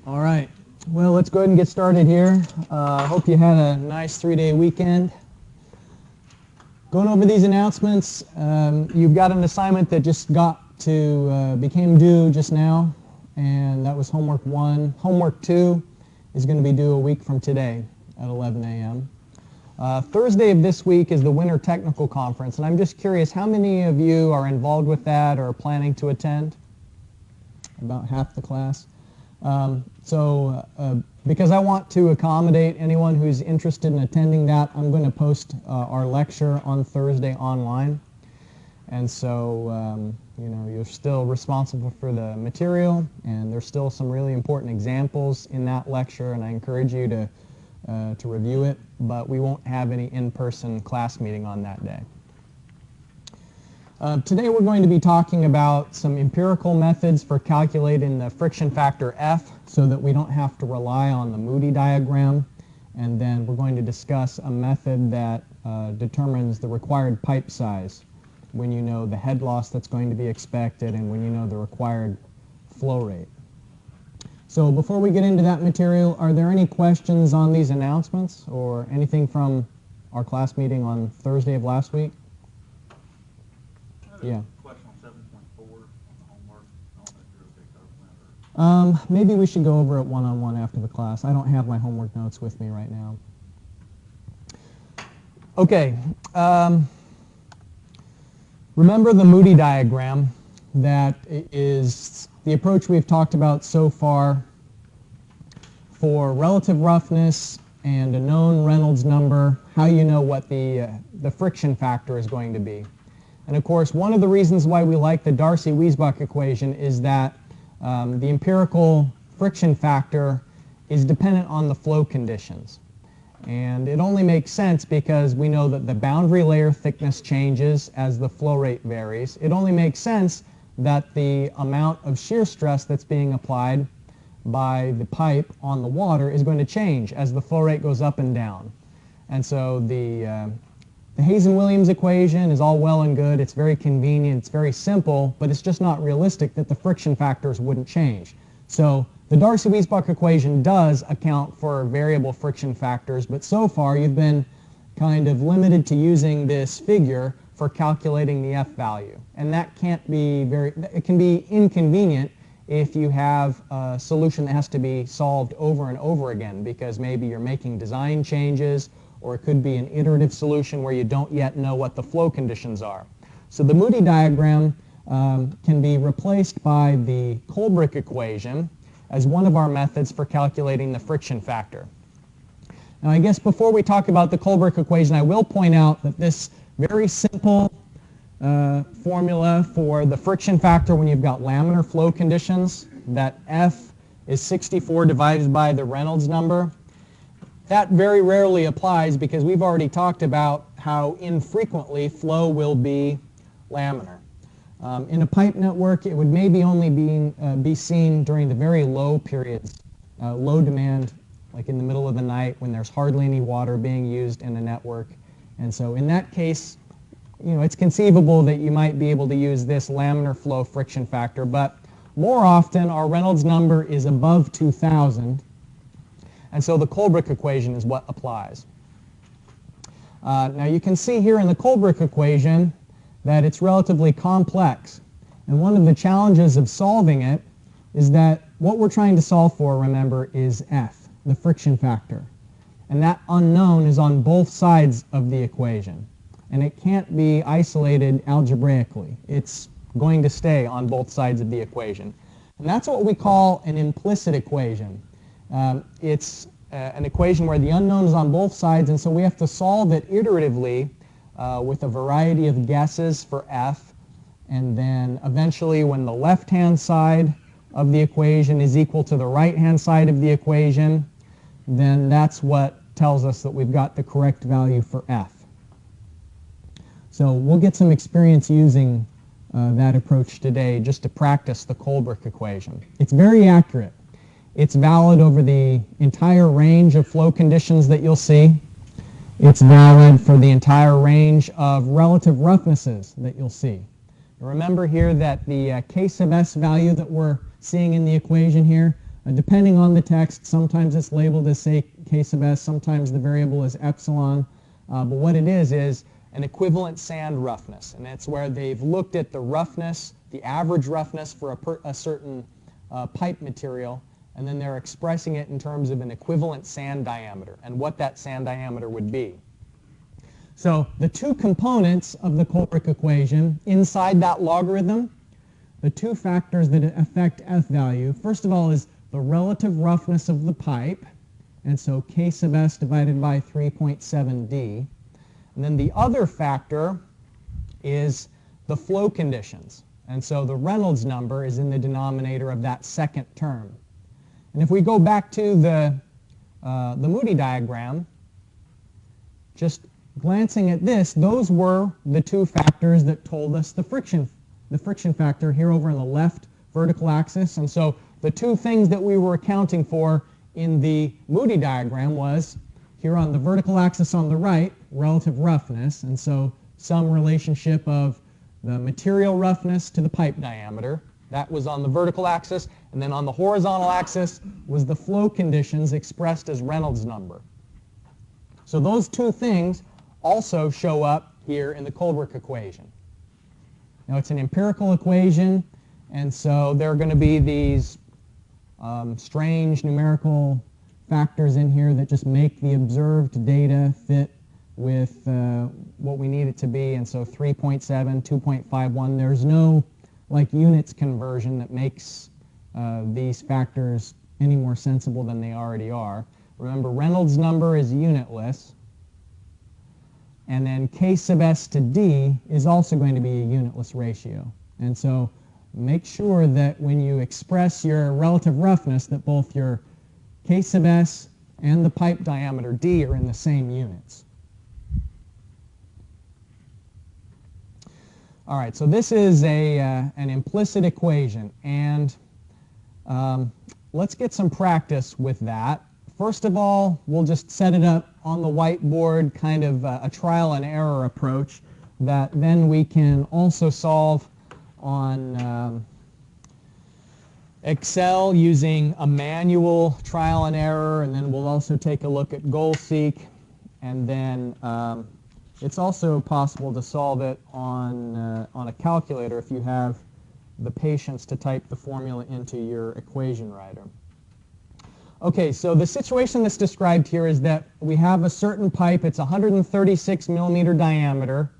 All right. Well, let's go ahead and get started here. Hope you had a nice 3-day weekend. Going over these announcements, you've got an assignment that just became due just now, and that was homework 1. Homework 2 is going to be due a week from today at 11 a.m. Thursday of this week is the Winter Technical Conference, and I'm just curious, how many of you are involved with that or are planning to attend? About half the class. Because I want to accommodate anyone who's interested in attending that, I'm going to post our lecture on Thursday online. And so, you're still responsible for the material, and there's still some really important examples in that lecture, and I encourage you to review it, but we won't have any in-person class meeting on that day. Today we're going to be talking about some empirical methods for calculating the friction factor F so that we don't have to rely on the Moody Diagram, and then we're going to discuss a method that determines the required pipe size when you know the head loss that's going to be expected and when you know the required flow rate. So before we get into that material, are there any questions on these announcements or anything from our class meeting on Thursday of last week? Yeah. Question on 7.4 on the homework. I don't know if you're okay covering that or... Maybe we should go over it one-on-one after the class. I don't have my homework notes with me right now. Okay. Remember the Moody Diagram. That is the approach we've talked about so far for relative roughness and a known Reynolds number, how you know what the friction factor is going to be. And of course, one of the reasons why we like the Darcy-Wiesbach equation is that the empirical friction factor is dependent on the flow conditions. And it only makes sense because we know that the boundary layer thickness changes as the flow rate varies. It only makes sense that the amount of shear stress that's being applied by the pipe on the water is going to change as the flow rate goes up and down. And so the Hazen-Williams equation is all well and good. It's very convenient. It's very simple, but it's just not realistic that the friction factors wouldn't change. So the Darcy-Wiesbach equation does account for variable friction factors, but so far you've been kind of limited to using this figure for calculating the F value. And that it can be inconvenient if you have a solution that has to be solved over and over again because maybe you're making design changes, or it could be an iterative solution where you don't yet know what the flow conditions are. So the Moody Diagram can be replaced by the Colebrook Equation as one of our methods for calculating the friction factor. Now I guess before we talk about the Colebrook Equation, I will point out that this very simple formula for the friction factor when you've got laminar flow conditions, that F is 64 divided by the Reynolds number. That very rarely applies because we've already talked about how infrequently flow will be laminar. In a pipe network, it would maybe only be seen during the very low periods, low demand, like in the middle of the night when there's hardly any water being used in a network. And so in that case, it's conceivable that you might be able to use this laminar flow friction factor, but more often our Reynolds number is above 2,000. And so the Colebrook equation is what applies. Now you can see here in the Colebrook equation that it's relatively complex. And one of the challenges of solving it is that what we're trying to solve for, remember, is F, the friction factor. And that unknown is on both sides of the equation. And it can't be isolated algebraically. It's going to stay on both sides of the equation. And that's what we call an implicit equation. It's an equation where the unknown is on both sides, and so we have to solve it iteratively with a variety of guesses for F. And then eventually when the left-hand side of the equation is equal to the right-hand side of the equation, then that's what tells us that we've got the correct value for F. So we'll get some experience using that approach today just to practice the Colebrook equation. It's very accurate. It's valid over the entire range of flow conditions that you'll see. It's valid for the entire range of relative roughnesses that you'll see. Remember here that the K sub s value that we're seeing in the equation here, depending on the text, sometimes it's labeled as, say, K sub s, sometimes the variable is epsilon, but what it is an equivalent sand roughness, and that's where they've looked at the roughness, the average roughness for a certain pipe material, and then they're expressing it in terms of an equivalent sand diameter and what that sand diameter would be. So the two components of the Colebrook equation inside that logarithm, the two factors that affect F value, first of all is the relative roughness of the pipe, and so K sub s divided by 3.7d. And then the other factor is the flow conditions. And so the Reynolds number is in the denominator of that second term. And if we go back to the Moody diagram, just glancing at this, those were the two factors that told us the friction factor here over on the left vertical axis. And so the two things that we were accounting for in the Moody diagram was here on the vertical axis on the right, relative roughness, and so some relationship of the material roughness to the pipe diameter. That was on the vertical axis, and then on the horizontal axis was the flow conditions expressed as Reynolds number. So those two things also show up here in the Colebrook equation. Now it's an empirical equation, and so there are going to be these strange numerical factors in here that just make the observed data fit with what we need it to be, and so 3.7, 2.51, there's no like units conversion that makes these factors any more sensible than they already are. Remember, Reynolds number is unitless, and then K sub s to d is also going to be a unitless ratio. And so make sure that when you express your relative roughness that both your K sub s and the pipe diameter d are in the same units. All right, so this is an implicit equation, and let's get some practice with that. First of all, we'll just set it up on the whiteboard, kind of a trial and error approach that then we can also solve on Excel using a manual trial and error, and then we'll also take a look at goal seek, and then it's also possible to solve it on a calculator if you have the patience to type the formula into your equation writer. Okay, so the situation that's described here is that we have a certain pipe. It's 136 millimeter diameter,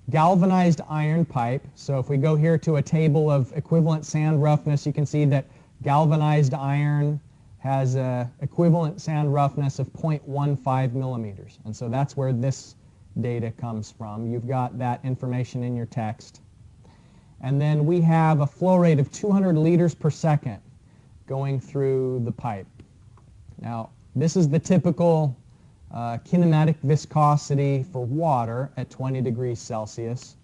galvanized iron pipe. So if we go here to a table of equivalent sand roughness, you can see that galvanized iron has an equivalent sand roughness of 0.15 millimeters. And so that's where this data comes from. You've got that information in your text. And then we have a flow rate of 200 liters per second going through the pipe. Now, this is the typical kinematic viscosity for water at 20 degrees Celsius.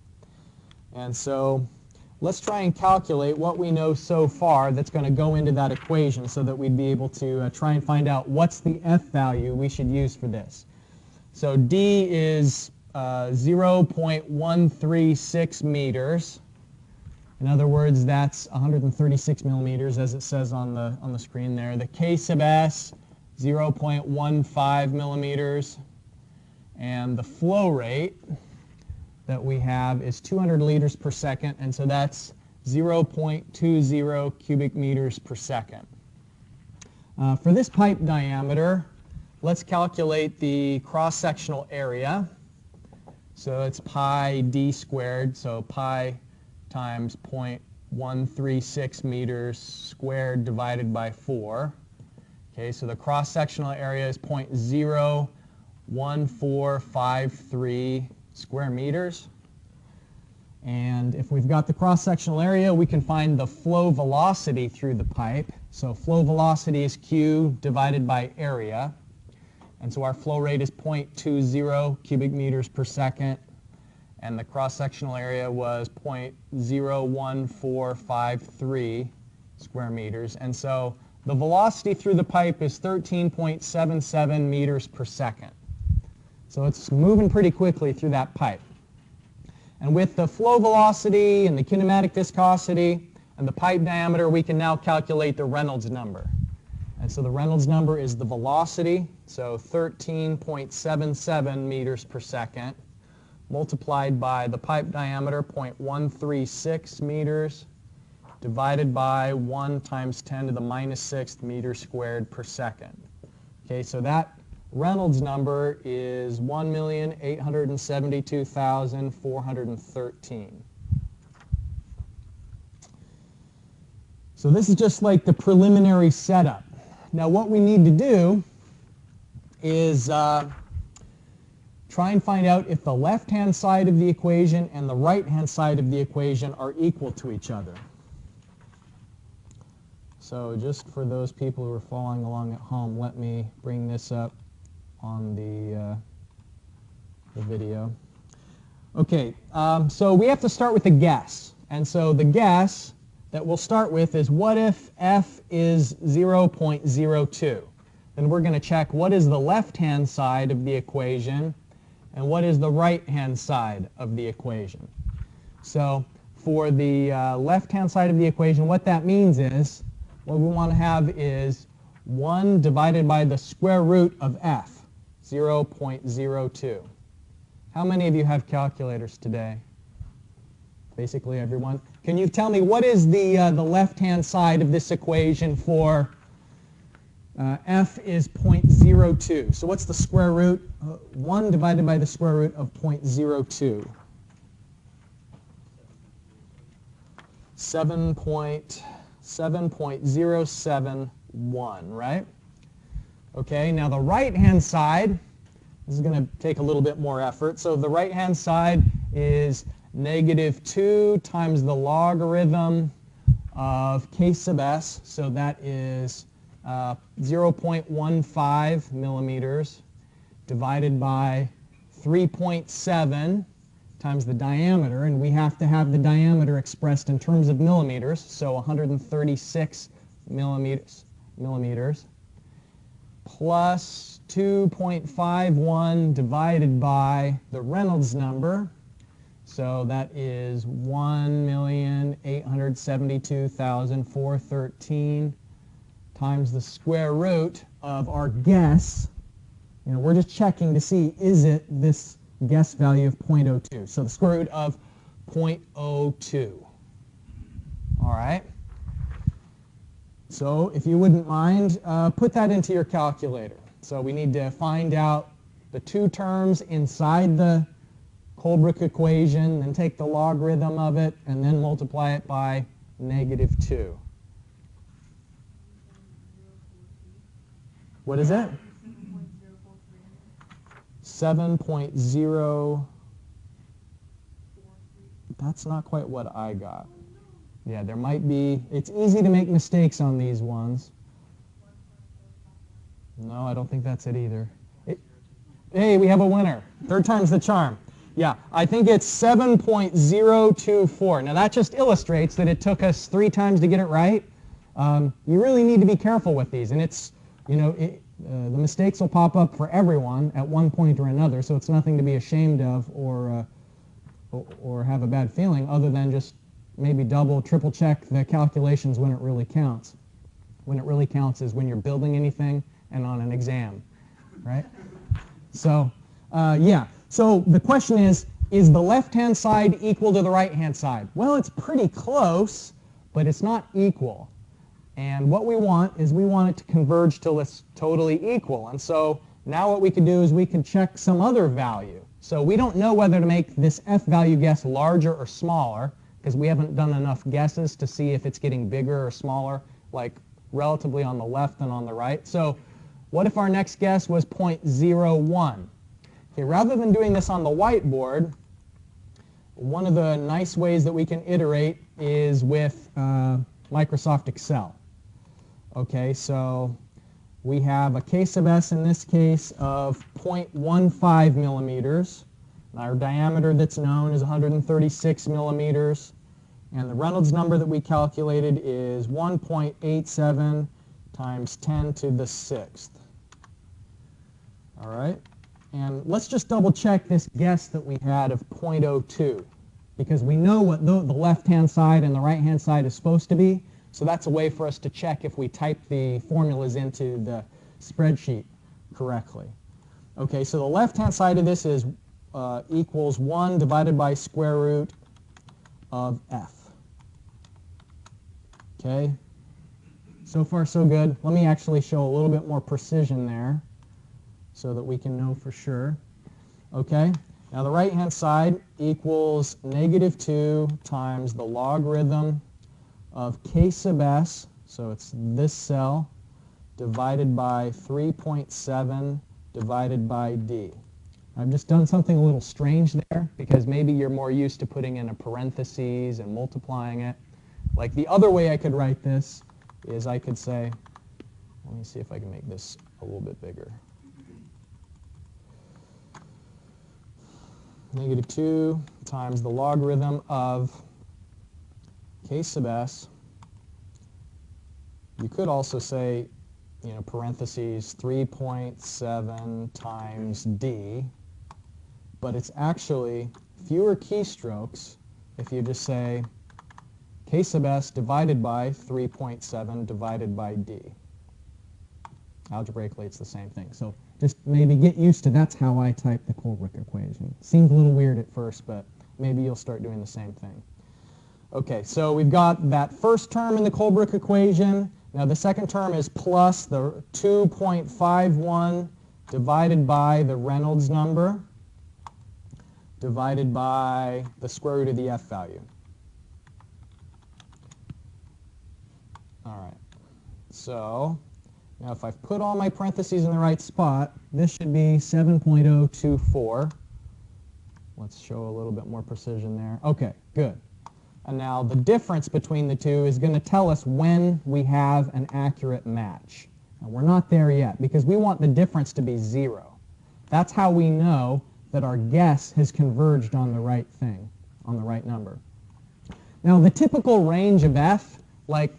And so let's try and calculate what we know so far that's going to go into that equation so that we'd be able to try and find out what's the F value we should use for this. So D is 0.136 meters. In other words, that's 136 millimeters, as it says on the screen there. The K sub s, 0.15 millimeters. And the flow rate that we have is 200 liters per second, and so that's 0.20 cubic meters per second. For this pipe diameter, let's calculate the cross-sectional area. So it's pi d squared, so pi times 0.136 meters squared divided by 4. Okay, so the cross-sectional area is 0.01453 square meters. And if we've got the cross-sectional area, we can find the flow velocity through the pipe. So flow velocity is Q divided by area. And so our flow rate is 0.20 cubic meters per second. And the cross-sectional area was 0.01453 square meters. And so the velocity through the pipe is 13.77 meters per second. So it's moving pretty quickly through that pipe. And with the flow velocity and the kinematic viscosity and the pipe diameter, we can now calculate the Reynolds number. And so the Reynolds number is the velocity, so 13.77 meters per second, multiplied by the pipe diameter, 0.136 meters, divided by 1 times 10 to the minus 6th meters squared per second. Okay, so that Reynolds number is 1,872,413. So this is just like the preliminary setup. Now what we need to do is try and find out if the left-hand side of the equation and the right-hand side of the equation are equal to each other. So just for those people who are following along at home, let me bring this up on the video. Okay, so we have to start with a guess. And so the guess that we'll start with is, what if f is 0.02? Then we're going to check what is the left-hand side of the equation and what is the right-hand side of the equation. So for the left-hand side of the equation, what that means is, what we want to have is 1 divided by the square root of f, 0.02. How many of you have calculators today? Basically everyone. Can you tell me what is the left-hand side of this equation for f is 0.02? So what's the square root? 1 divided by the square root of 0.02. 7.071, right? Okay, now the right-hand side, this is going to take a little bit more effort. So the right-hand side is -2 times the logarithm of k sub s. So that is 0.15 millimeters divided by 3.7 times the diameter, and we have to have the diameter expressed in terms of millimeters, so 136 millimeters, plus 2.51 divided by the Reynolds number, so that is 1,872,413 times the square root of our guess. You know, we're just checking to see, is it this guess value of 0.02? So the square root of 0.02. All right. So if you wouldn't mind, put that into your calculator. So we need to find out the two terms inside the Colebrook equation, then take the logarithm of it, and then multiply it by -2. What is it? 7.0. That's not quite what I got. Yeah, there might be. It's easy to make mistakes on these ones. No, I don't think that's it either. Hey, we have a winner. Third time's the charm. Yeah, I think it's 7.024. Now that just illustrates that it took us 3 times to get it right. You really need to be careful with these, and it's, you know, the mistakes will pop up for everyone at one point or another, so it's nothing to be ashamed of or have a bad feeling, other than just maybe double, triple check the calculations when it really counts. When it really counts is when you're building anything and on an exam, right? So, yeah. So the question is the left-hand side equal to the right-hand side? Well, it's pretty close, but it's not equal. And what we want is we want it to converge till it's totally equal. And so now what we can do is we can check some other value. So we don't know whether to make this f value guess larger or smaller, because we haven't done enough guesses to see if it's getting bigger or smaller, like relatively on the left and on the right. So what if our next guess was 0.01? Okay, rather than doing this on the whiteboard, one of the nice ways that we can iterate is with Microsoft Excel. Okay, so we have a k sub s in this case of 0.15 millimeters. Our diameter that's known is 136 millimeters. And the Reynolds number that we calculated is 1.87 times 10 to the 6th. All right. And let's just double check this guess that we had of 0.02. because we know what the left-hand side and the right-hand side is supposed to be. So that's a way for us to check if we type the formulas into the spreadsheet correctly. Okay, so the left-hand side of this is equals 1 divided by square root of f. Okay, so far so good. Let me actually show a little bit more precision there so that we can know for sure. Okay, now the right-hand side equals negative 2 times the logarithm of k sub s, so it's this cell, divided by 3.7 divided by d. I've just done something a little strange there because maybe you're more used to putting in a parentheses and multiplying it. Like the other way I could write this is I could say, let me see if I can make this a little bit bigger. Negative 2 times the logarithm of k sub s. You could also say, parentheses 3.7 times d, but it's actually fewer keystrokes if you just say k sub s divided by 3.7 divided by d. Algebraically, it's the same thing. So just maybe get used to that's how I type the Colebrook equation. Seems a little weird at first, but maybe you'll start doing the same thing. Okay, so we've got that first term in the Colebrook equation. Now the second term is plus the 2.51 divided by the Reynolds number divided by the square root of the f value. All right, so now if I've put all my parentheses in the right spot, this should be 7.024. Let's show a little bit more precision there. Okay, good. And now the difference between the two is going to tell us when we have an accurate match. And we're not there yet because we want the difference to be 0. That's how we know that our guess has converged on the right thing, on the right number. Now the typical range of f, like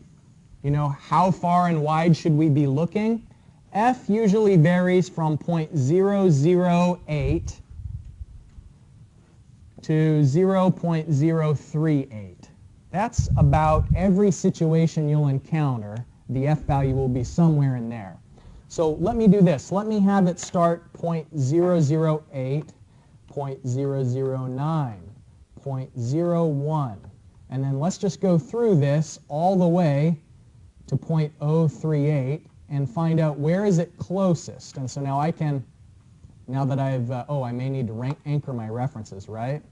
how far and wide should we be looking? F usually varies from 0.008 to 0.038. That's about every situation you'll encounter. The f value will be somewhere in there. So let me do this. Let me have it start 0.008, 0.009, 0.01. And then let's just go through this all the way to 0.038 and find out where is it closest. And so now I can, now that I've, I may need to anchor my references, right?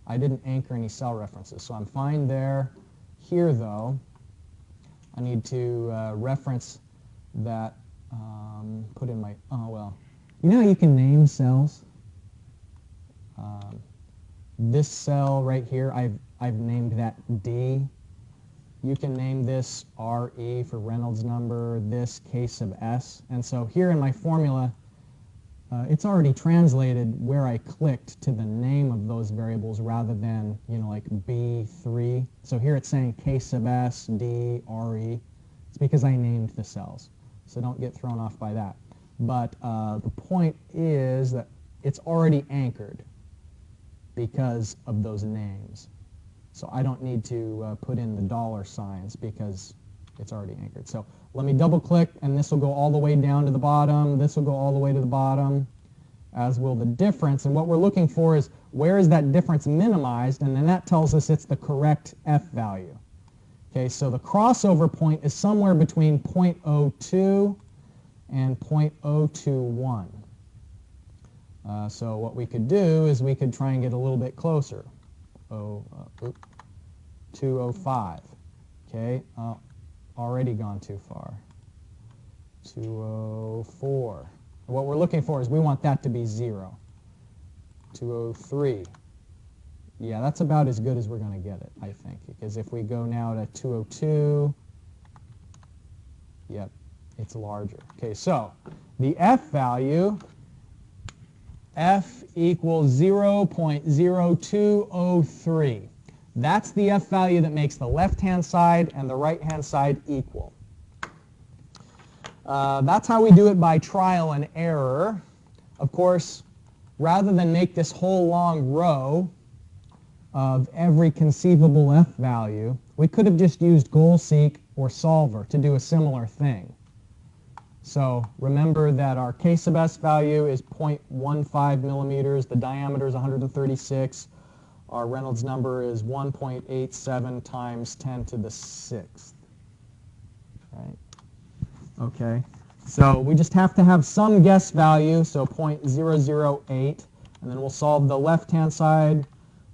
I didn't anchor any cell references, so I'm fine there. Here, though, I need to reference that, put in my, how you can name cells? This cell right here, I've named that D. You can name this RE for Reynolds number, this K sub S. And so here in my formula, it's already translated where I clicked to the name of those variables rather than, like B3. So here it's saying K sub S, D, RE. It's because I named the cells. So don't get thrown off by that. But the point is that it's already anchored because of those names. So I don't need to put in the dollar signs because it's already anchored. So let me double click and this will go all the way down to the bottom. This will go all the way to the bottom, as will the difference. And what we're looking for is where is that difference minimized, and then that tells us it's the correct f value. Okay, so the crossover point is somewhere between 0.02 and 0.021. So what we could do is we could try and get a little bit closer. 205. Okay, already gone too far. 204. What we're looking for is we want that to be 0. 203. Yeah, that's about as good as we're going to get it, I think. Because if we go now to 202, yep, it's larger. Okay, so the f value, f equals 0.0203. That's the f value that makes the left-hand side and the right-hand side equal. That's how we do it by trial and error. Of course, rather than make this whole long row, of every conceivable f value, we could have just used goal seek or solver to do a similar thing. So remember that our k sub s value is 0.15 millimeters, the diameter is 136, our Reynolds number is 1.87 times 10 to the 6th. Right? Okay. So we just have to have some guess value, so 0.008, and then we'll solve the left-hand side,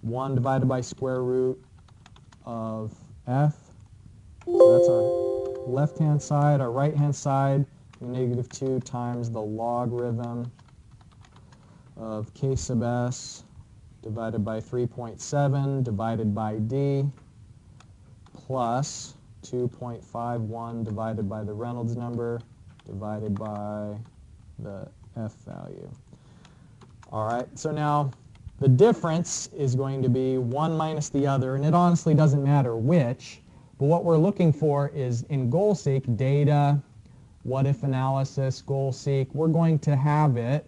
1 divided by square root of f. So that's our left-hand side. Our right-hand side, negative 2 times the logarithm of k sub s divided by 3.7 divided by d plus 2.51 divided by the Reynolds number divided by the f value. All right, so now the difference is going to be one minus the other, and it honestly doesn't matter which, but what we're looking for is in goal seek, data, what if analysis, goal seek, we're going to have it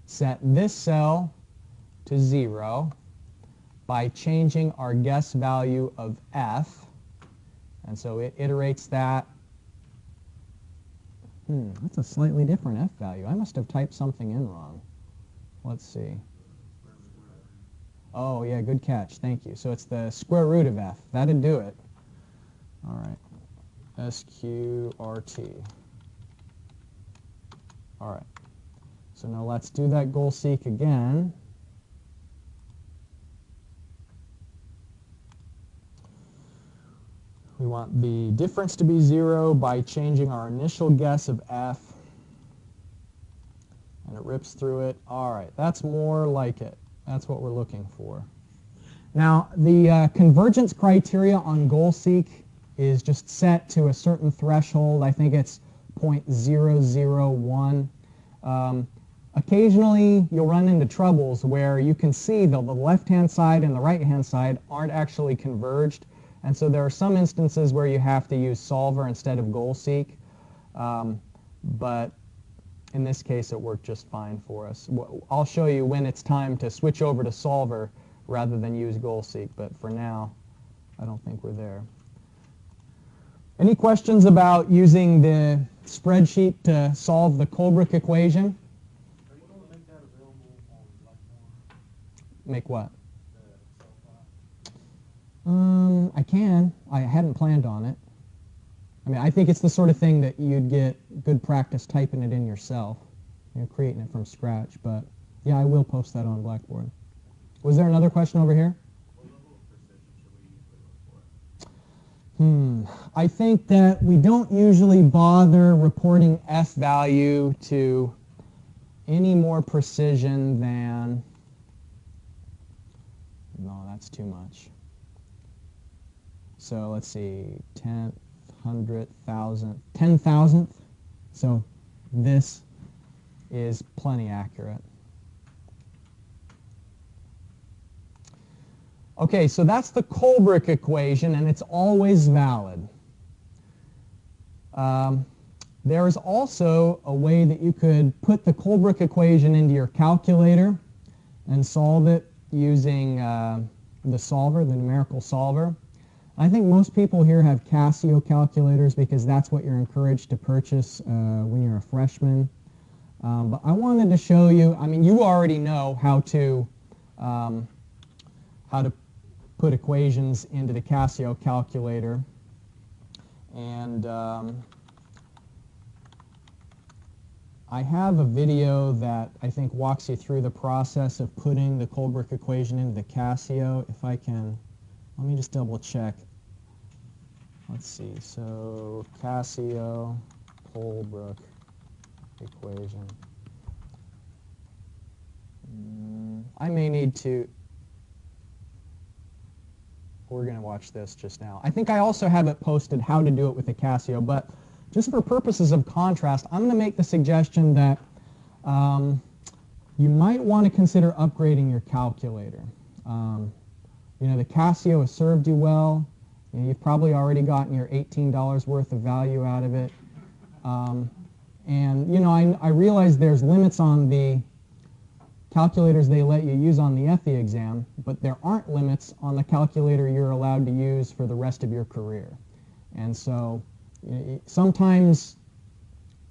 set this cell to 0 by changing our guess value of f, and so it iterates that. That's a slightly different f value. I must have typed something in wrong. Let's see. Oh, yeah, good catch. Thank you. So it's the square root of f. That'd do it. All right. SQRT. All right. So now let's do that goal seek again. We want the difference to be 0 by changing our initial guess of f. And it rips through it. All right, that's more like it. That's what we're looking for. Now, the convergence criteria on goal seek is just set to a certain threshold. I think it's 0.001. Occasionally, you'll run into troubles where you can see that the left-hand side and the right-hand side aren't actually converged. And so there are some instances where you have to use solver instead of goal seek. But in this case, it worked just fine for us. I'll show you when it's time to switch over to solver rather than use goal seek. But for now, I don't think we're there. Any questions about using the spreadsheet to solve the Colebrook equation? Are you going to make that available on Blackboard? Make what? The Excel file? I can. I hadn't planned on it. I mean, I think it's the sort of thing that you'd get good practice typing it in yourself, creating it from scratch. But yeah, I will post that on Blackboard. Was there another question over here? What level of precision should we usually look for? I think that we don't usually bother reporting f value to any more precision than, no, that's too much. So let's see, 10th, 100th, 1000th, 10,000th. So this is plenty accurate. Okay, so that's the Colebrook equation, and it's always valid. There is also a way that you could put the Colebrook equation into your calculator and solve it using the solver, the numerical solver. I think most people here have Casio calculators because that's what you're encouraged to purchase when you're a freshman. But I wanted to show you, I mean, you already know how to put equations into the Casio calculator. And I have a video that I think walks you through the process of putting the Colebrook equation into the Casio. If I can, let me just double check. Let's see, so Casio, Colebrook equation. I may need to, we're going to watch this just now. I think I also have it posted how to do it with the Casio, but just for purposes of contrast, I'm going to make the suggestion that you might want to consider upgrading your calculator. The Casio has served you well. You've probably already gotten your $18 worth of value out of it. And I realize there's limits on the calculators they let you use on the FE exam, but there aren't limits on the calculator you're allowed to use for the rest of your career. And so sometimes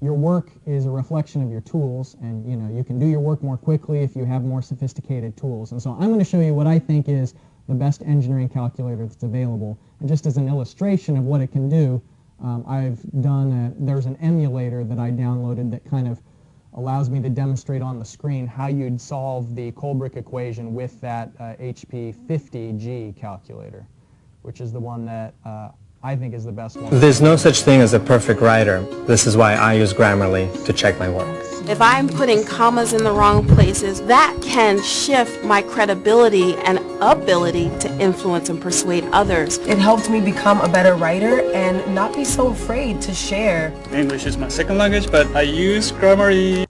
your work is a reflection of your tools, and you can do your work more quickly if you have more sophisticated tools. And so I'm going to show you what I think is the best engineering calculator that's available. And just as an illustration of what it can do, there's an emulator that I downloaded that kind of allows me to demonstrate on the screen how you'd solve the Colebrook equation with that HP 50G calculator, which is the one that I think is the best one. There's no such thing as a perfect writer. This is why I use Grammarly to check my work. If I'm putting commas in the wrong places, that can shift my credibility and ability to influence and persuade others. It helped me become a better writer and not be so afraid to share. English is my second language, but I use Grammarly.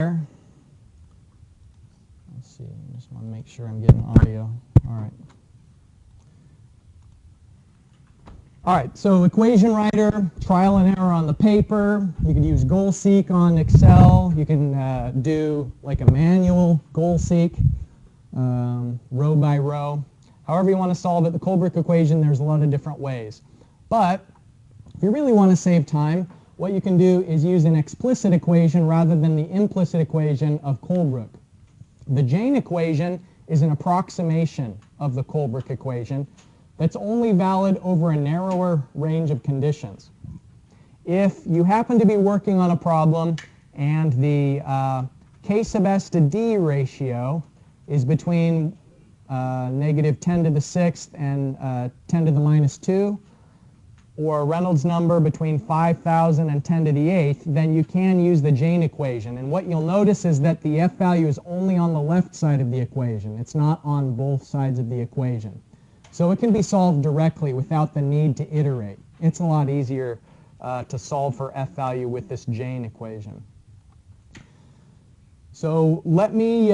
Let's see, I just want to make sure I'm getting audio. All right. All right, so equation writer, trial and error on the paper. You can use goal seek on Excel. You can do like a manual goal seek, row by row. However you want to solve it, the Colebrook equation, there's a lot of different ways. But if you really want to save time, what you can do is use an explicit equation rather than the implicit equation of Colebrook. The Jane equation is an approximation of the Colebrook equation that's only valid over a narrower range of conditions. If you happen to be working on a problem and the k sub s to d ratio is between negative 10 to the 6th and 10 to the minus 2, or a Reynolds number between 5,000 and 10 to the 8th, then you can use the Jane equation. And what you'll notice is that the f value is only on the left side of the equation. It's not on both sides of the equation. So it can be solved directly without the need to iterate. It's a lot easier to solve for f value with this Jane equation. So let me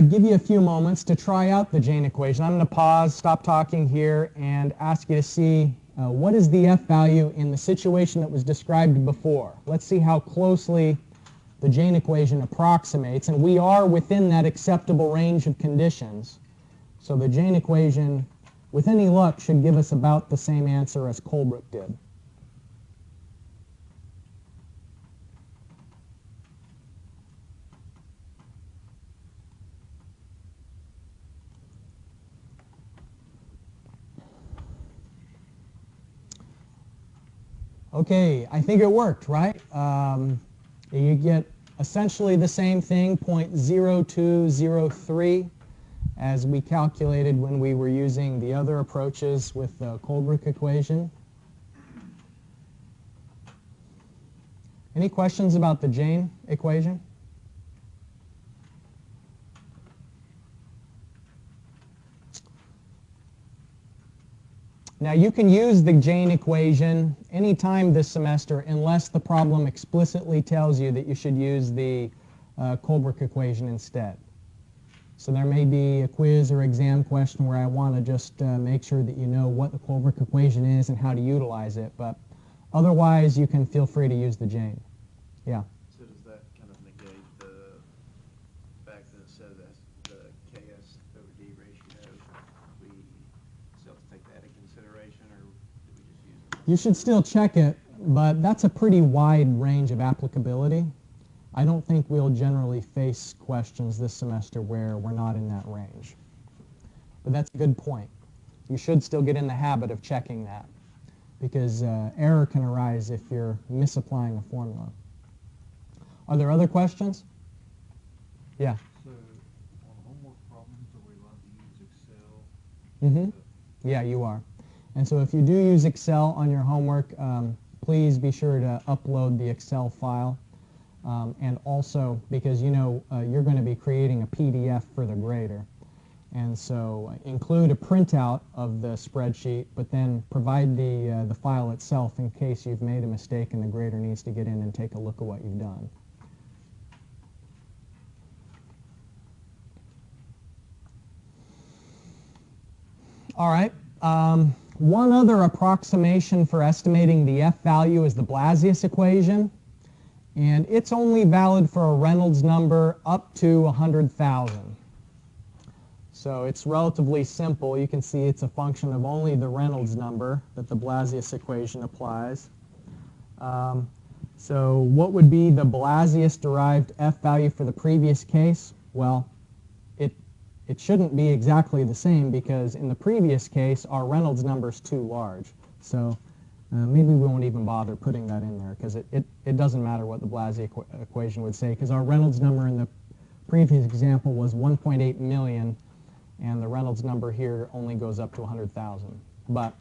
give you a few moments to try out the Jane equation. I'm going to pause, stop talking here, and ask you to see what is the f value in the situation that was described before. Let's see how closely the Jane equation approximates, and we are within that acceptable range of conditions. So the Jane equation, with any luck, should give us about the same answer as Colebrook did. Okay, I think it worked, right? You get essentially the same thing, 0.0203, as we calculated when we were using the other approaches with the Colebrook equation. Any questions about the Jane equation? Now you can use the Jane equation anytime this semester unless the problem explicitly tells you that you should use the Colebrook equation instead. So there may be a quiz or exam question where I want to just make sure that you know what the Colebrook equation is and how to utilize it, but otherwise you can feel free to use the Jane. Yeah? So does that kind of negate the fact that it says that the KS over D ratio, we still have to take that into consideration, or do we just use it? You should still check it, but that's a pretty wide range of applicability. I don't think we'll generally face questions this semester where we're not in that range. But that's a good point. You should still get in the habit of checking that, because error can arise if you're misapplying a formula. Are there other questions? Yeah? So on homework problems, are we allowed to use Excel? Mm-hmm. Yeah, you are. And so if you do use Excel on your homework, please be sure to upload the Excel file. And also, because you know you're going to be creating a PDF for the grader. And so include a printout of the spreadsheet, but then provide the file itself in case you've made a mistake and the grader needs to get in and take a look at what you've done. All right. One other approximation for estimating the f value is the Blasius equation. And it's only valid for a Reynolds number up to 100,000. So it's relatively simple. You can see it's a function of only the Reynolds number that the Blasius equation applies. So what would be the Blasius-derived F value for the previous case? Well, it shouldn't be exactly the same because in the previous case, our Reynolds number is too large. So maybe we won't even bother putting that in there because it doesn't matter what the Blasius equation would say because our Reynolds number in the previous example was 1.8 million and the Reynolds number here only goes up to 100,000. But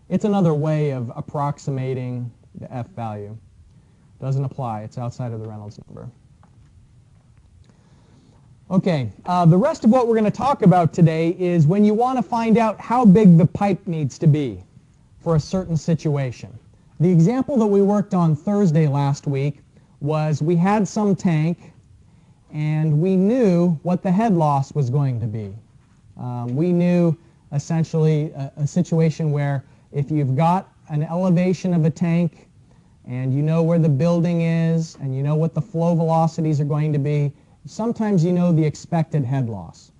it's another way of approximating the F value. Doesn't apply. It's outside of the Reynolds number. Okay, the rest of what we're going to talk about today is when you want to find out how big the pipe needs to be for a certain situation. The example that we worked on Thursday last week was we had some tank and we knew what the head loss was going to be. We knew essentially a situation where if you've got an elevation of a tank and you know where the building is and you know what the flow velocities are going to be, sometimes you know the expected head loss.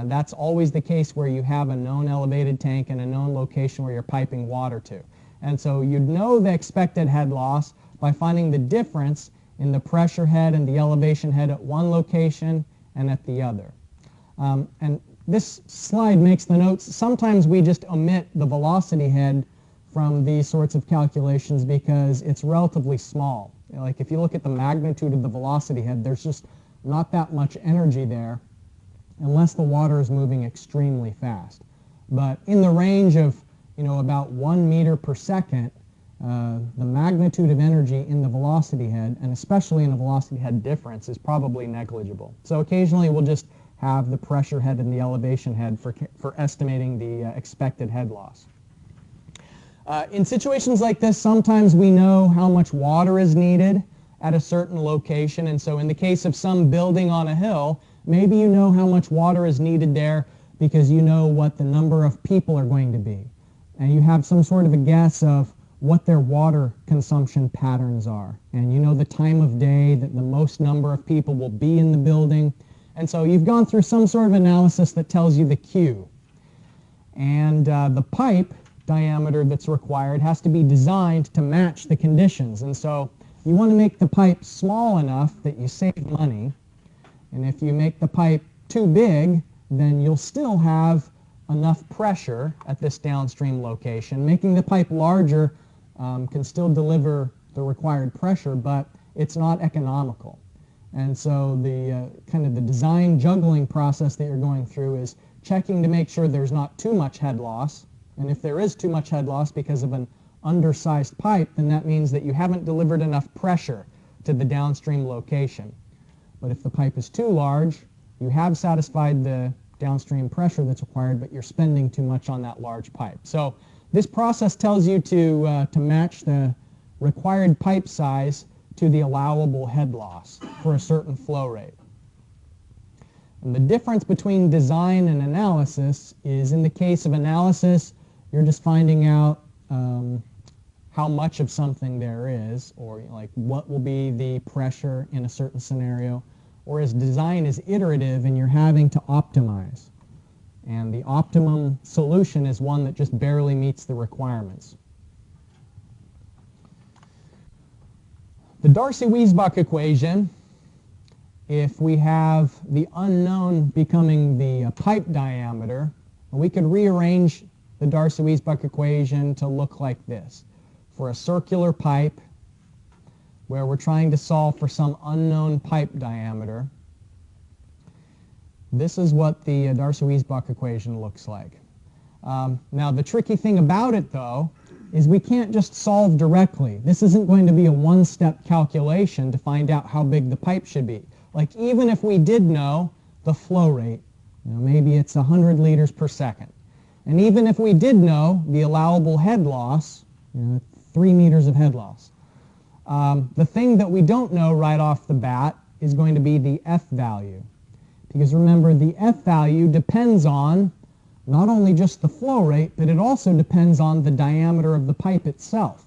That's always the case where you have a known elevated tank and a known location where you're piping water to. And so you'd know the expected head loss by finding the difference in the pressure head and the elevation head at one location and at the other. And this slide makes the notes. Sometimes we just omit the velocity head from these sorts of calculations because it's relatively small. Like if you look at the magnitude of the velocity head, there's just not that much energy there unless the water is moving extremely fast. But in the range of about 1 meter per second, the magnitude of energy in the velocity head, and especially in the velocity head difference, is probably negligible. So occasionally we'll just have the pressure head and the elevation head for estimating the expected head loss. In situations like this, sometimes we know how much water is needed at a certain location, and so in the case of some building on a hill, maybe you know how much water is needed there because you know what the number of people are going to be, and you have some sort of a guess of what their water consumption patterns are, and you know the time of day that the most number of people will be in the building, and so you've gone through some sort of analysis that tells you the Q, and the pipe diameter that's required has to be designed to match the conditions, and so you want to make the pipe small enough that you save money, and if you make the pipe too big, then you'll still have enough pressure at this downstream location. Making the pipe larger can still deliver the required pressure, but it's not economical. And so the kind of the design juggling process that you're going through is checking to make sure there's not too much head loss, and if there is too much head loss because of an undersized pipe, then that means that you haven't delivered enough pressure to the downstream location. But if the pipe is too large, you have satisfied the downstream pressure that's required, but you're spending too much on that large pipe. So this process tells you to match the required pipe size to the allowable head loss for a certain flow rate. And the difference between design and analysis is in the case of analysis, you're just finding out how much of something there is, or like what will be the pressure in a certain scenario, whereas design is iterative and you're having to optimize. And the optimum solution is one that just barely meets the requirements. The Darcy-Wiesbach equation, if we have the unknown becoming the pipe diameter, we could rearrange the Darcy-Wiesbach equation to look like this. For a circular pipe where we're trying to solve for some unknown pipe diameter, this is what the Darcy-Wiesbach equation looks like. Now the tricky thing about it though is we can't just solve directly. This isn't going to be a one-step calculation to find out how big the pipe should be. Like even if we did know the flow rate, maybe it's 100 liters per second. And even if we did know the allowable head loss, 3 meters of head loss, the thing that we don't know right off the bat is going to be the F value. Because remember, the F value depends on not only just the flow rate, but it also depends on the diameter of the pipe itself.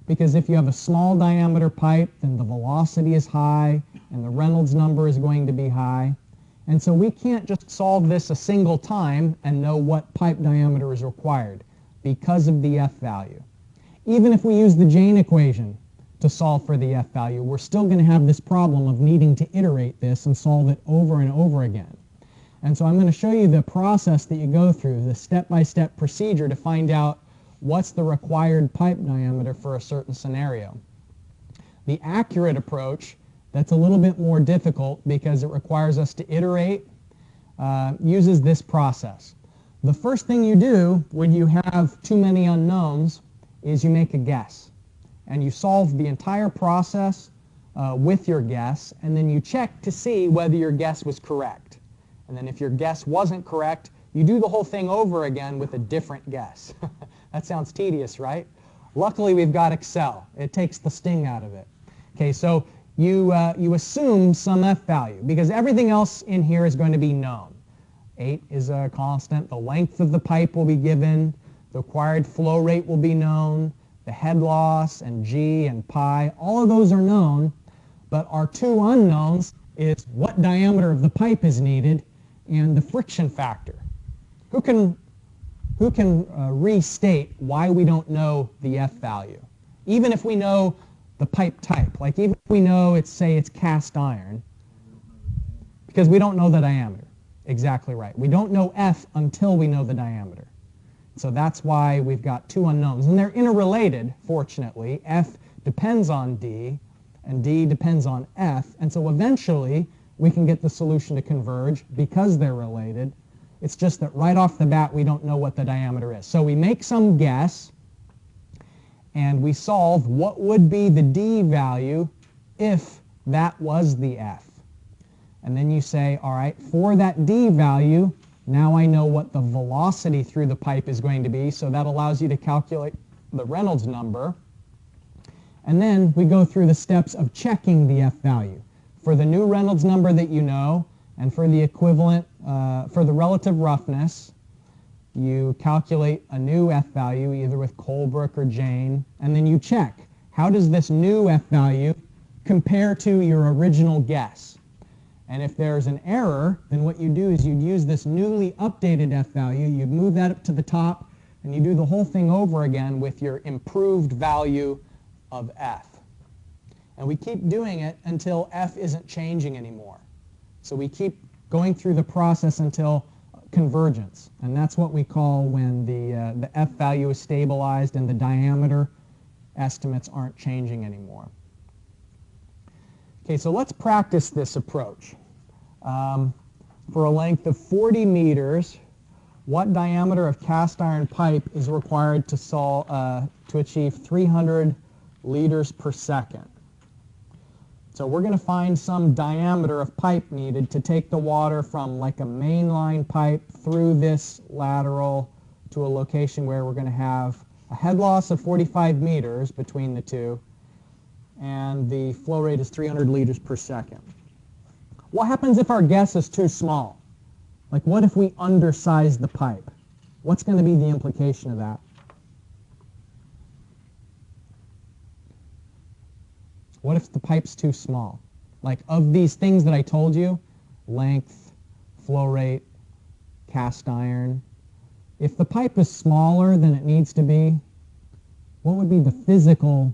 Because if you have a small diameter pipe, then the velocity is high, and the Reynolds number is going to be high. And so we can't just solve this a single time and know what pipe diameter is required because of the F value. Even if we use the Jane equation to solve for the F value, we're still going to have this problem of needing to iterate this and solve it over and over again. And so I'm going to show you the process that you go through, the step-by-step procedure to find out what's the required pipe diameter for a certain scenario. The accurate approach, that's a little bit more difficult because it requires us to iterate, uses this process. The first thing you do when you have too many unknowns is you make a guess. And you solve the entire process with your guess, and then you check to see whether your guess was correct. And then if your guess wasn't correct, you do the whole thing over again with a different guess. That sounds tedious, right? Luckily, we've got Excel. It takes the sting out of it. Okay, so you assume some F value, because everything else in here is going to be known. 8 is a constant. The length of the pipe will be given. The required flow rate will be known. The head loss and G and pi, all of those are known. But our two unknowns is what diameter of the pipe is needed and the friction factor. Who can restate why we don't know the F value? Even if we know the pipe type, like even if we know say it's cast iron, because we don't know the diameter. Exactly right. We don't know F until we know the diameter. So that's why we've got two unknowns. And they're interrelated, fortunately. F depends on D, and D depends on F. And so eventually, we can get the solution to converge because they're related. It's just that right off the bat, we don't know what the diameter is. So we make some guess, and we solve what would be the D value if that was the F. And then you say, all right, for that D value, now I know what the velocity through the pipe is going to be, so that allows you to calculate the Reynolds number. And then we go through the steps of checking the F value. For the new Reynolds number that you know, and for the equivalent, for the relative roughness, you calculate a new F value either with Colebrook or Jane, and then you check, how does this new F value compare to your original guess? And if there's an error, then what you do is you'd use this newly updated F value, you'd move that up to the top, and you do the whole thing over again with your improved value of F. And we keep doing it until F isn't changing anymore. So we keep going through the process until convergence. And that's what we call when the F value is stabilized and the diameter estimates aren't changing anymore. Okay, so let's practice this approach. For a length of 40 meters, what diameter of cast iron pipe is required to achieve 300 liters per second? So we're going to find some diameter of pipe needed to take the water from like a mainline pipe through this lateral to a location where we're going to have a head loss of 45 meters between the two, and the flow rate is 300 liters per second. What happens if our guess is too small? Like what if we undersize the pipe? What's going to be the implication of that? What if the pipe's too small? Like of these things that I told you, length, flow rate, cast iron, if the pipe is smaller than it needs to be, what would be the physical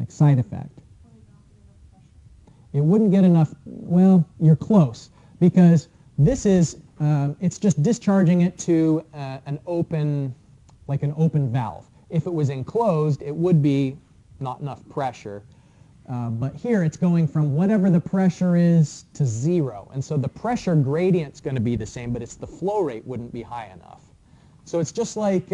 side effect? It wouldn't get enough, well, you're close, because this is, it's just discharging it to an open valve. If it was enclosed, it would be not enough pressure. But here it's going from whatever the pressure is to 0. And so the pressure gradient's going to be the same, but it's the flow rate wouldn't be high enough. So it's just like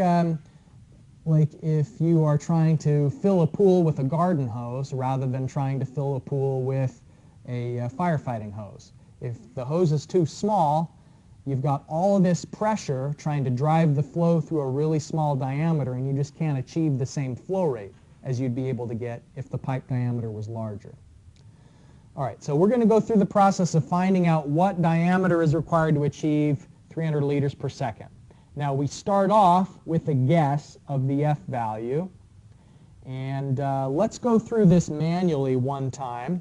if you are trying to fill a pool with a garden hose rather than trying to fill a pool with a firefighting hose. If the hose is too small, you've got all of this pressure trying to drive the flow through a really small diameter, and you just can't achieve the same flow rate as you'd be able to get if the pipe diameter was larger. All right, so we're going to go through the process of finding out what diameter is required to achieve 300 liters per second. Now we start off with a guess of the F value, and let's go through this manually one time.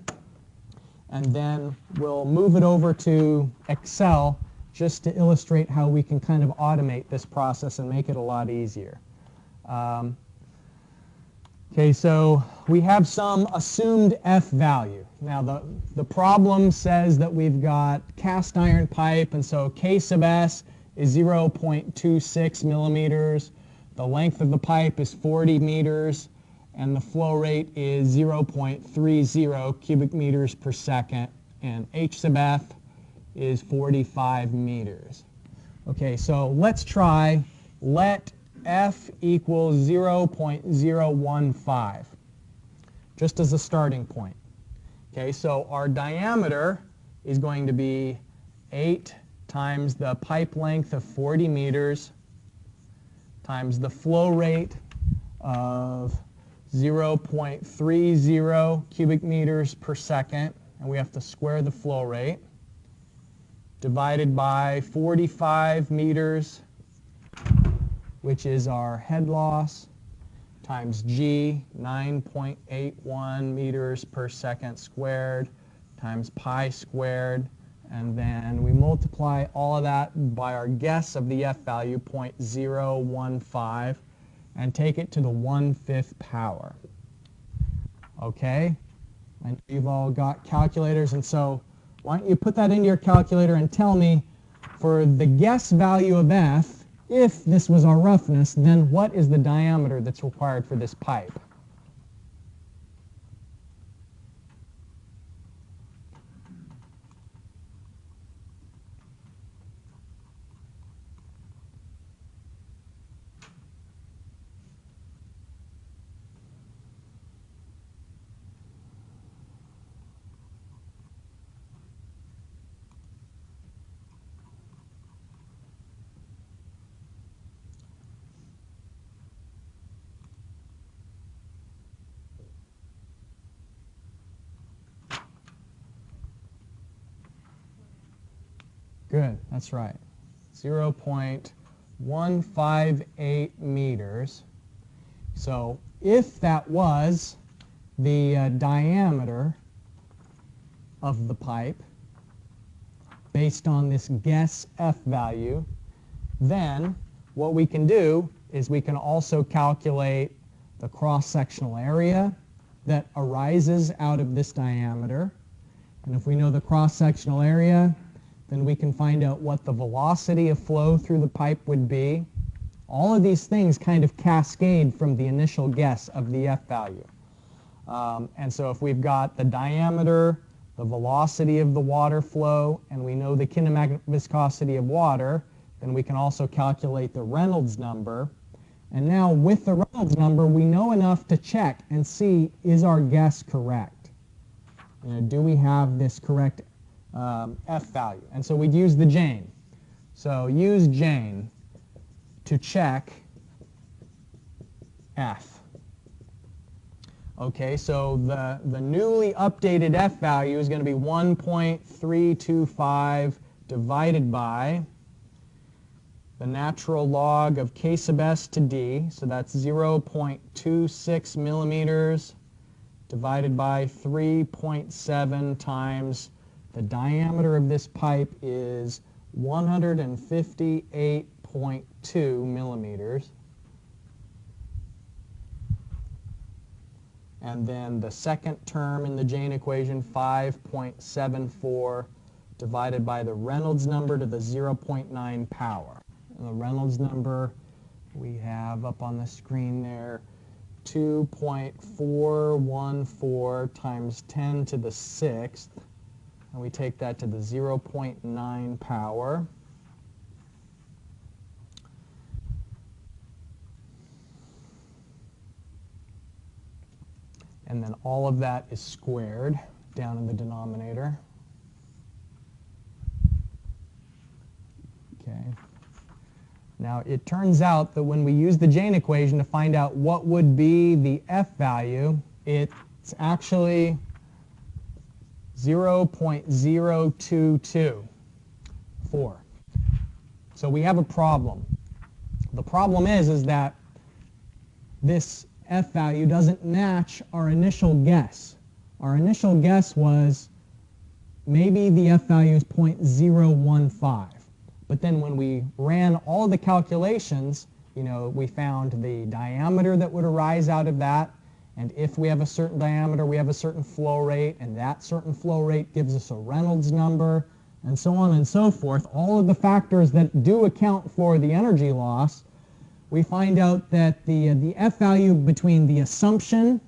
and then we'll move it over to Excel just to illustrate how we can kind of automate this process and make it a lot easier. Okay, so we have some assumed F value. Now the problem says that we've got cast iron pipe, and so K sub S is 0.26 millimeters. The length of the pipe is 40 meters, and the flow rate is 0.30 cubic meters per second, and H sub F is 45 meters. Okay, so let's try let F equals 0.015, just as a starting point. Okay, so our diameter is going to be 8 times the pipe length of 40 meters times the flow rate of 0.30 cubic meters per second, and we have to square the flow rate, divided by 45 meters, which is our head loss, times G, 9.81 meters per second squared, times pi squared, and then we multiply all of that by our guess of the F value, 0.015, and take it to the 1/5 power. Okay? And you've all got calculators, and so why don't you put that into your calculator and tell me, for the guess value of F, if this was our roughness, then what is the diameter that's required for this pipe? Good, that's right. 0.158 meters. So if that was the diameter of the pipe based on this guess F value, then what we can do is we can also calculate the cross-sectional area that arises out of this diameter. And if we know the cross-sectional area, then we can find out what the velocity of flow through the pipe would be. All of these things kind of cascade from the initial guess of the F value. And so if we've got the diameter, the velocity of the water flow, and we know the kinematic viscosity of water, then we can also calculate the Reynolds number. And now with the Reynolds number, we know enough to check and see, is our guess correct? You know, do we have this correct F value? And so we'd use the Jane. So use Jane to check F. Okay, so the newly updated F value is going to be 1.325 divided by the natural log of K sub S to D, so that's 0.26 millimeters divided by 3.7 times the diameter of this pipe is 158.2 millimeters. And then the second term in the Jane equation, 5.74 divided by the Reynolds number to the 0.9 power. And the Reynolds number we have up on the screen there, 2.414 times 10 to the 6th. And we take that to the 0.9 power. And then all of that is squared down in the denominator. Okay. Now it turns out that when we use the Jane equation to find out what would be the F value, it's actually 0.0224. So we have a problem. The problem is that this F value doesn't match our initial guess. Our initial guess was maybe the F value is 0.015. But then when we ran all the calculations, we found the diameter that would arise out of that. And if we have a certain diameter, we have a certain flow rate, and that certain flow rate gives us a Reynolds number, and so on and so forth. All of the factors that do account for the energy loss, we find out that the F value between the assumption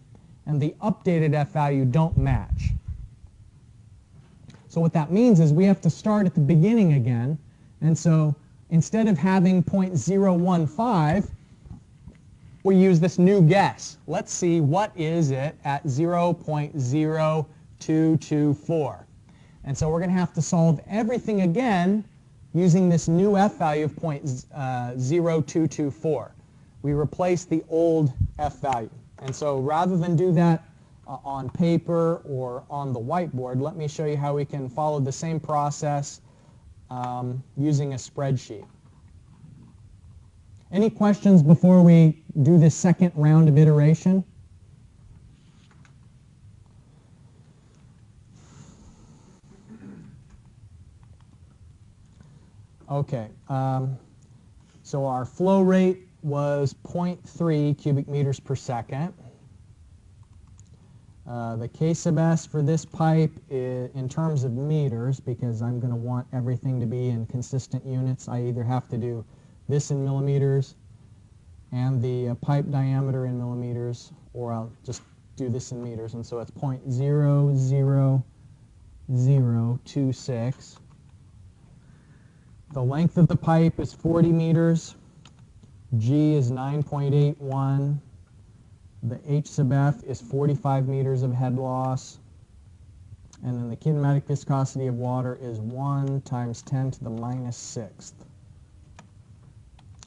and the updated F value don't match. So what that means is we have to start at the beginning again. And so instead of having 0.015, we use this new guess. Let's see what is it at 0.0224. And so we're going to have to solve everything again using this new F value of 0.0224. We replace the old F value. And so rather than do that on paper or on the whiteboard, let me show you how we can follow the same process using a spreadsheet. Any questions before we do this second round of iteration? Okay, so our flow rate was 0.3 cubic meters per second. The K sub S for this pipe is in terms of meters, because I'm going to want everything to be in consistent units. I either have to do this in millimeters and the pipe diameter in millimeters, or I'll just do this in meters. And so it's 0.00026. The length of the pipe is 40 meters. G is 9.81. The H sub F is 45 meters of head loss. And then the kinematic viscosity of water is 1 times 10 to the minus 6th.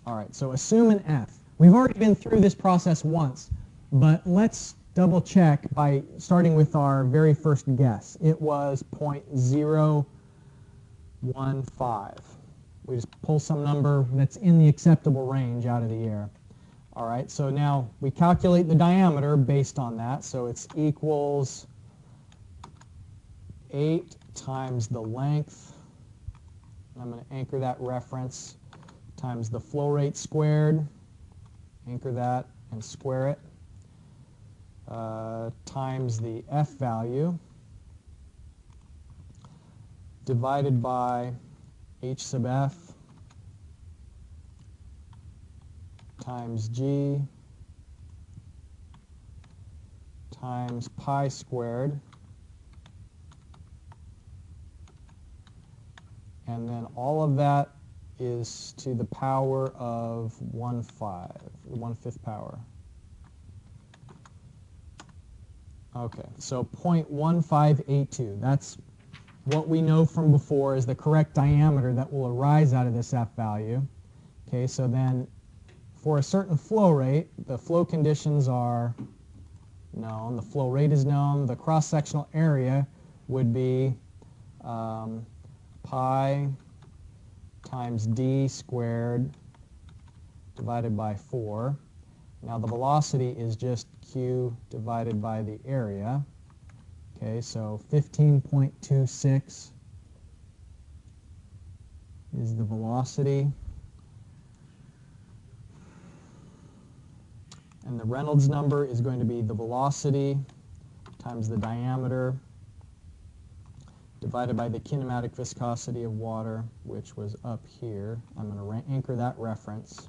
All right, so assume an F. We've already been through this process once, but let's double check by starting with our very first guess. It was 0.015. We just pull some number that's in the acceptable range out of the air. All right, so now we calculate the diameter based on that. So it's equals 8 times the length. I'm going to anchor that reference times the flow rate squared. Anchor that and square it. Times the F value divided by H sub F times G times pi squared, and then all of that is to the power of 1/5 power. Okay, so 0.1582. That's what we know from before is the correct diameter that will arise out of this F value. Okay, so then for a certain flow rate, the flow conditions are known, the flow rate is known, the cross-sectional area would be pi times d squared divided by 4. Now the velocity is just q divided by the area. Okay, so 15.26 is the velocity. And the Reynolds number is going to be the velocity times the diameter divided by the kinematic viscosity of water, which was up here. I'm going to anchor that reference.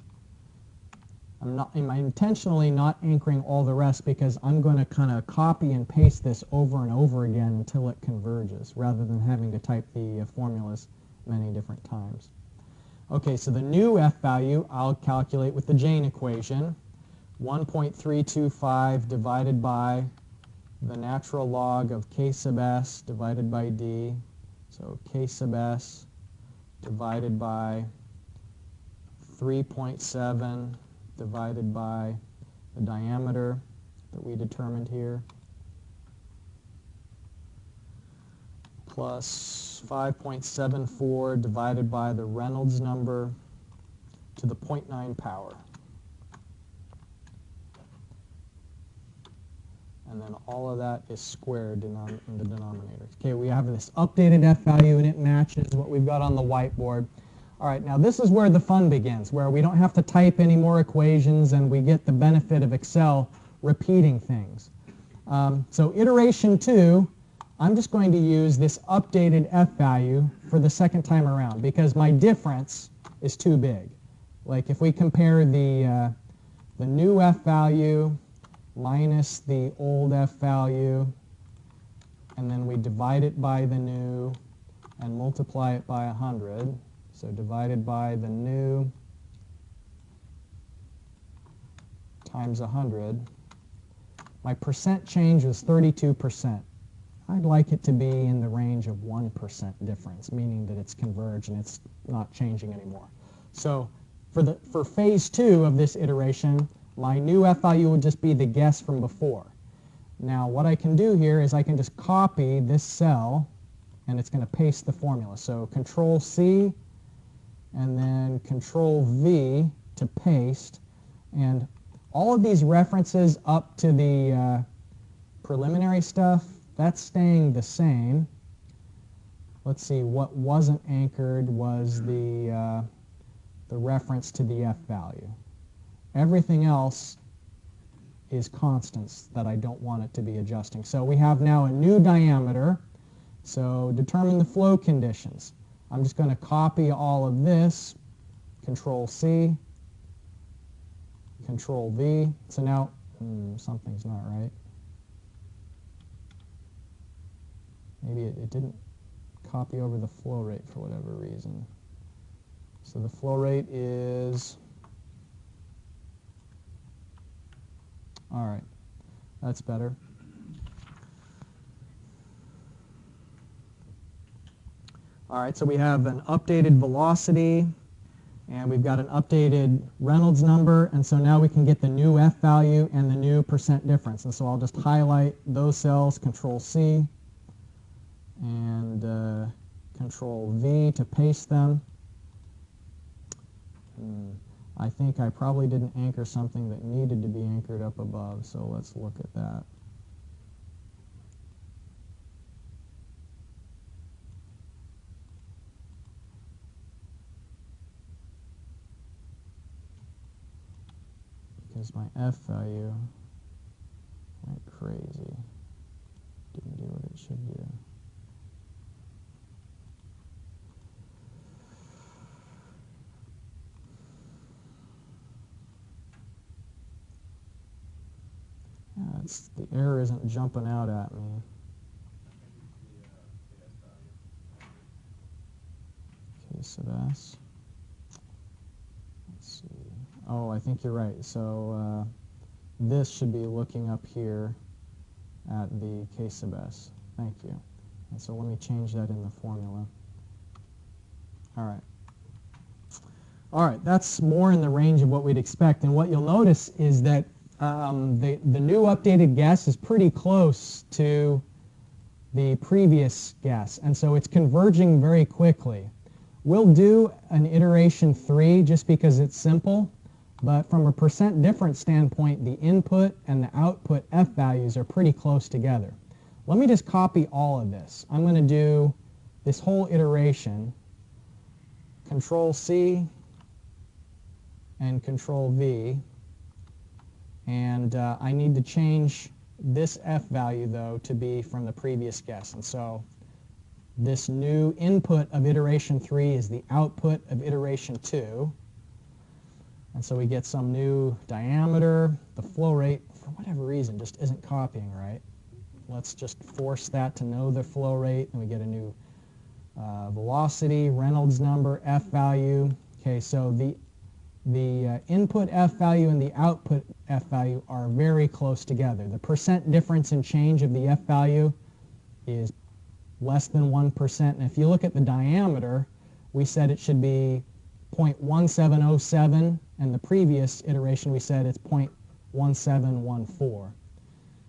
I'm intentionally not anchoring all the rest because I'm going to kind of copy and paste this over and over again until it converges, rather than having to type the formulas many different times. Okay, so the new F value I'll calculate with the Jane equation. 1.325 divided by the natural log of K sub S divided by D. So K sub S divided by 3.7 divided by the diameter that we determined here, plus 5.74 divided by the Reynolds number to the 0.9 power. and then all of that is squared in the denominator. Okay, we have this updated f value, and it matches what we've got on the whiteboard. All right, now this is where the fun begins, where we don't have to type any more equations, and we get the benefit of Excel repeating things. So iteration 2, I'm just going to use this updated f value for the second time around, because my difference is too big. Like if we compare the new f value minus the old f value, and then we divide it by the new and multiply it by 100. So divided by the new times 100. My percent change was 32%. I'd like it to be in the range of 1% difference, meaning that it's converged and it's not changing anymore. So for phase 2 of this iteration, my new f value would just be the guess from before. Now what I can do here is I can just copy this cell, and it's going to paste the formula. So Control C and then Control V to paste. And all of these references up to the preliminary stuff, that's staying the same. Let's see, what wasn't anchored was the reference to the f value. Everything else is constants that I don't want it to be adjusting. So we have now a new diameter. So determine the flow conditions. I'm just going to copy all of this, Control C, Control V. So now something's not right. Maybe it didn't copy over the flow rate for whatever reason. So the flow rate is, all right, that's better. All right, so we have an updated velocity, and we've got an updated Reynolds number, and so now we can get the new f value and the new percent difference. And so I'll just highlight those cells, Control C, and Control V to paste them. I think I probably didn't anchor something that needed to be anchored up above, so let's look at that. Because my f value went crazy. Didn't do what it should do. The error isn't jumping out at me. Case of S. Let's see. Oh, I think you're right. So this should be looking up here at the case of S. Thank you. And so let me change that in the formula. All right. All right, that's more in the range of what we'd expect. And what you'll notice is that the new updated guess is pretty close to the previous guess, and so it's converging very quickly. We'll do an iteration 3 just because it's simple, but from a percent difference standpoint, the input and the output f values are pretty close together. Let me just copy all of this. I'm going to do this whole iteration, Control C and Control V. And I need to change this f value, though, to be from the previous guess. And so this new input of iteration 3 is the output of iteration 2. And so we get some new diameter. The flow rate, for whatever reason, just isn't copying right. Let's just force that to know the flow rate, and we get a new velocity, Reynolds number, f value. Okay, so the input f value and the output f value are very close together. The percent difference in change of the f value is less than 1%. And if you look at the diameter, we said it should be 0.1707, and the previous iteration we said it's 0.1714.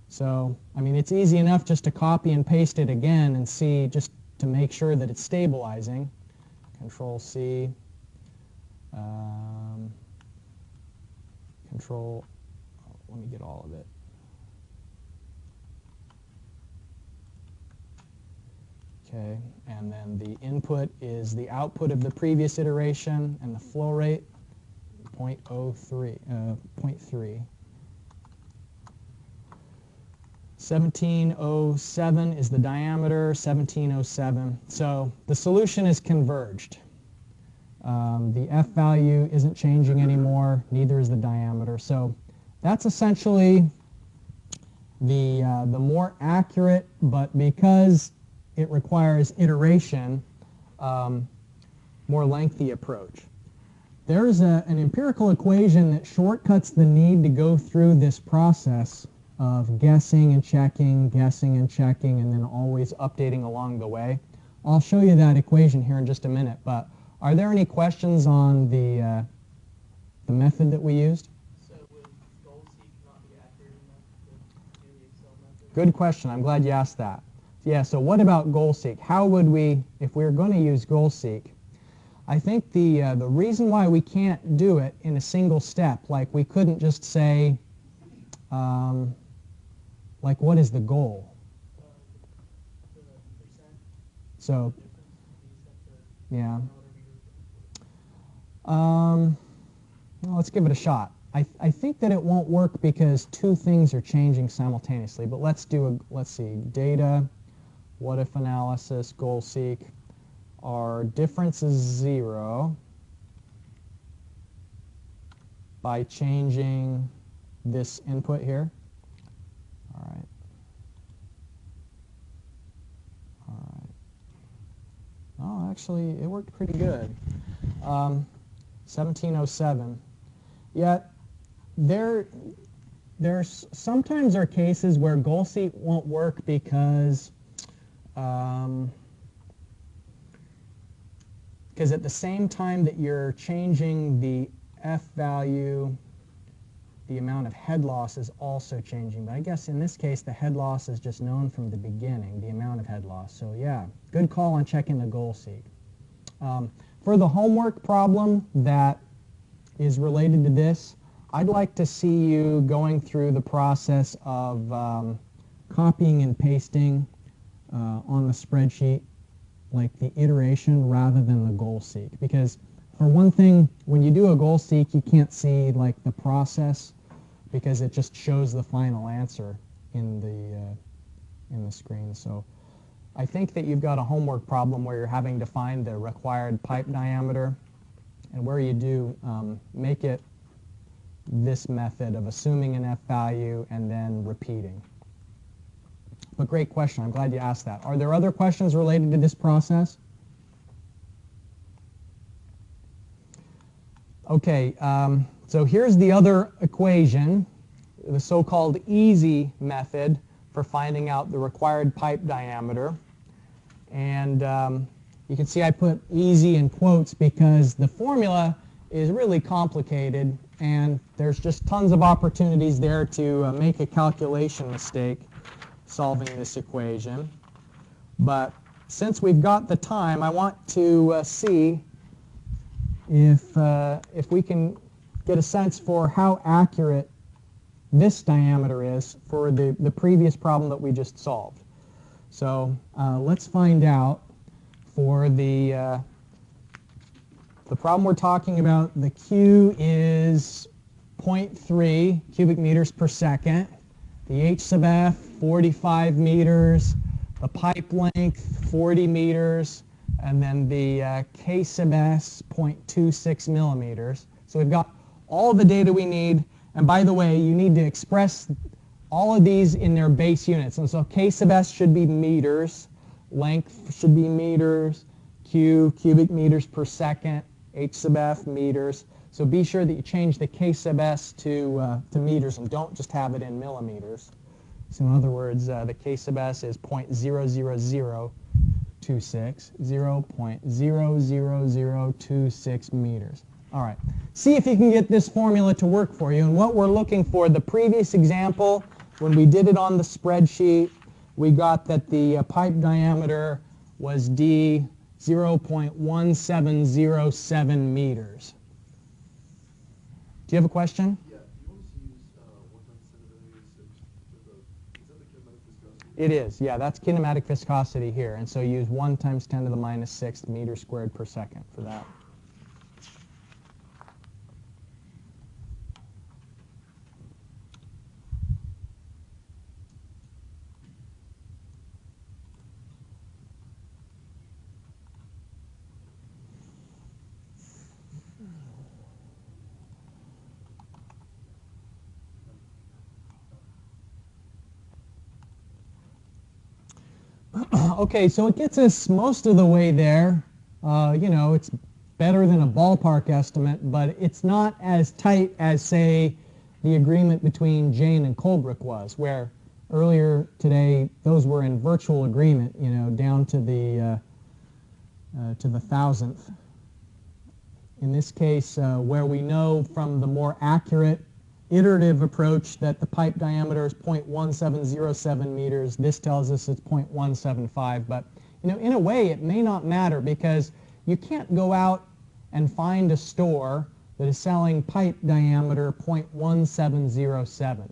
So, I mean, it's easy enough just to copy and paste it again and see, just to make sure that it's stabilizing. Control C. Control, let me get all of it. Okay, and then the input is the output of the previous iteration, and the flow rate, 0.03. 1707 is the diameter, 1707. So the solution is converged. The F value isn't changing anymore, neither is the diameter. So that's essentially the more accurate, but because it requires iteration, more lengthy approach. There's an empirical equation that shortcuts the need to go through this process of guessing and checking, and then always updating along the way. I'll show you that equation here in just a minute, but are there any questions on the method that we used? So would goal-seek not be accurate enough to do the Excel method? Good question. I'm glad you asked that. Yeah, so what about goal-seek? How would we, if we were going to use goal-seek, I think the reason why we can't do it in a single step, like we couldn't just say, like what is the goal? The percent So, difference, yeah. whatever you Well, let's give it a shot. I think that it won't work because two things are changing simultaneously, but let's see, data, what if analysis, goal seek. Our difference is 0 by changing this input here. All right. Oh, actually, it worked pretty good. 1707. Yet, there's sometimes are cases where goal seek won't work because at the same time that you're changing the F value, the amount of head loss is also changing. But I guess in this case, the head loss is just known from the beginning, the amount of head loss. So yeah, good call on checking the goal seek. For the homework problem that is related to this, I'd like to see you going through the process of copying and pasting on the spreadsheet, like the iteration rather than the goal seek. Because for one thing, when you do a goal seek, you can't see like the process because it just shows the final answer in the screen. So I think that you've got a homework problem where you're having to find the required pipe diameter, and where you do make it this method of assuming an F value and then repeating. But great question. I'm glad you asked that. Are there other questions related to this process? Okay, so here's the other equation, the so-called easy method for finding out the required pipe diameter. And you can see I put easy in quotes because the formula is really complicated and there's just tons of opportunities there to make a calculation mistake solving this equation. But since we've got the time, I want to see if we can get a sense for how accurate this diameter is for the previous problem that we just solved. So let's find out for the problem we're talking about. The Q is 0.3 cubic meters per second. The H sub F, 45 meters. The pipe length, 40 meters. And then the K sub S, 0.26 millimeters. So we've got all the data we need. And by the way, you need to express all of these in their base units. And so K sub S should be meters. Length should be meters. Q, cubic meters per second. H sub F, meters. So be sure that you change the K sub S to meters and don't just have it in millimeters. So in other words, the K sub S is 0.00026, 0.00026 meters. All right, see if you can get this formula to work for you. And what we're looking for, the previous example, when we did it on the spreadsheet, we got that the pipe diameter was D, 0.1707 meters. Do you have a question? Yeah, do you want us to use 1/10 centimeters for the, is that the kinematic viscosity? It is, yeah, that's kinematic viscosity here. And so use 1 times 10 to the minus 6th meters squared per second for that. Okay, so it gets us most of the way there. You know, it's better than a ballpark estimate, but it's not as tight as, say, the agreement between Jane and Colebrook was, where earlier today those were in virtual agreement, you know, down to the thousandth. In this case, where we know from the more accurate iterative approach that the pipe diameter is 0.1707 meters. This tells us it's 0.175, but you know, in a way it may not matter because you can't go out and find a store that is selling pipe diameter 0.1707.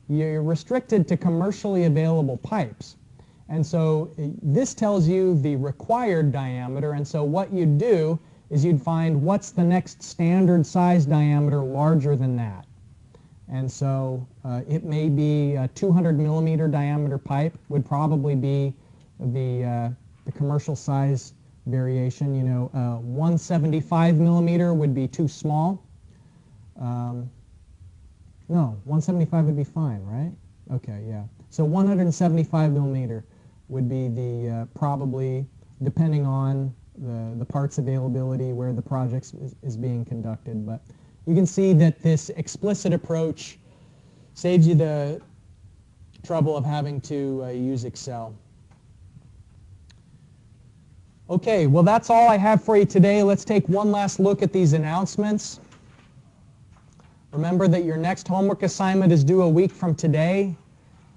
You're restricted to commercially available pipes. And so this tells you the required diameter, and so what you'd do is you'd find what's the next standard size diameter larger than that. And so it may be a 200 millimeter diameter pipe would probably be the commercial size variation. You know, 175 millimeter would be too small. No, 175 would be fine, right? Okay, yeah. So 175 millimeter would be the probably, depending on the parts availability, where the project is being conducted. But you can see that this explicit approach saves you the trouble of having to use Excel. Okay, well that's all I have for you today. Let's take one last look at these announcements. Remember that your next homework assignment is due a week from today,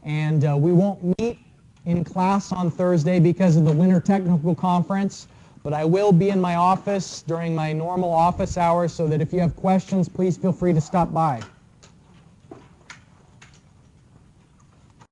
and we won't meet in class on Thursday because of the Winter Technical Conference. But I will be in my office during my normal office hours, so that if you have questions, please feel free to stop by.